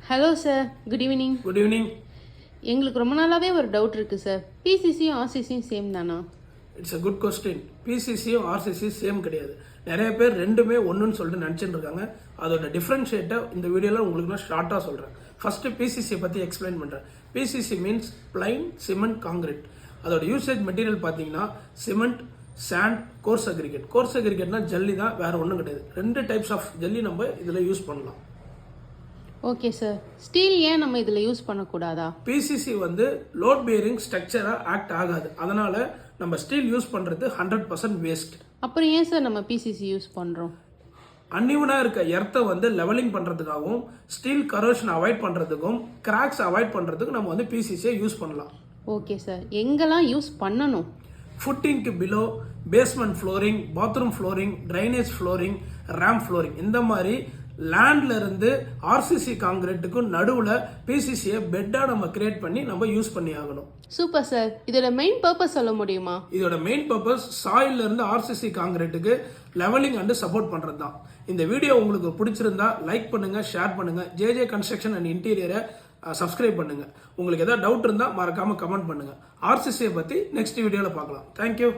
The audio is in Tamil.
Hello sir, good evening. Good evening. எங்களுக்கு ரொம்ப நாளாகவே ஒரு டவுட் இருக்குது சார். பிசிசியும் ஆர்சிசியும் சேம் தானா? It's a good question. பிசிசியும் ஆர்சிசி சேம் கிடையாது. நிறைய பேர் ரெண்டுமே ஒன்றுன்னு சொல்லிட்டு நினச்சிட்டு இருக்காங்க. அதோட டிஃப்ரென்ஷியேட்டை இந்த வீடியோவில் உங்களுக்கு நான் ஷார்ட்டாக சொல்கிறேன். ஃபர்ஸ்ட் பிசிசியை பற்றி எக்ஸ்பிளைன் பண்ணுறேன். PCC means plain cement concrete. அதோட யூசேஜ் மெட்டீரியல் பார்த்தீங்கன்னா cement, sand, coarse aggregate. Coarse அக்ரிகேட்னா ஜல்லி தான், வேற ஒன்றும் கிடையாது. ரெண்டு டைப்ஸ் ஆஃப் ஜல்லி நம்ம இதில் யூஸ் பண்ணலாம். Okay sir. ஸ்டீல் ஏன் நம்ம இதில் யூஸ் பண்ணக்கூடாதா? பிசிசி வந்து லோட் பேரிங் ஸ்ட்ரக்சராக ஆக்ட் ஆகாது. அதனால நம்ம ஸ்டீல் யூஸ் பண்ணுறது 100% வேஸ்ட். அப்புறம் ஏன் சார் நம்ம பிசிசி யூஸ் பண்ணுறோம்? அன்னிவனாக இருக்க எர்த்தை வந்து லெவலிங் பண்ணுறதுக்காகவும் ஸ்டீல் கரோஷன் அவாய்ட் பண்ணுறதுக்கும் கிராக்ஸ் அவாய்ட் பண்ணுறதுக்கும் நம்ம வந்து பிசிசியை யூஸ் பண்ணலாம். Okay sir. எங்கெல்லாம் யூஸ் பண்ணணும்? ஃபுட்டிங்க்கு below, basement flooring, bathroom flooring, drainage flooring, ramp flooring, இந்த மாதிரி லேண்ட்ல இருந்து ஆர்சிசி காங்கிரீட்டுக்கும் நடுவில் பிசிசியை பெட்டா நம்ம கிரியேட் பண்ணி நம்ம யூஸ் பண்ணி ஆகணும். Super sir. இதோட மெயின் பர்பஸ் சொல்ல முடியுமா? இதோட மெயின் பர்பஸ் சாயில்ல இருந்து ஆர்சிசி காங்கிரீட்டுக்கு லெவலிங் அண்ட் சப்போர்ட் பண்றது தான். இந்த வீடியோ உங்களுக்கு பிடிச்சிருந்தா லைக் பண்ணுங்க, ஷேர் பண்ணுங்க. ஜேஜே கன்ஸ்ட்ரக்ஷன் அண்ட் இன்டீரியரை சப்ஸ்கிரைப் பண்ணுங்க. உங்களுக்கு ஏதாவது டவுட் இருந்தா மறக்காம கமெண்ட் பண்ணுங்க. ஆர்சிசியை பத்தி நெக்ஸ்ட் வீடியோல பார்க்கலாம். தேங்க்யூ.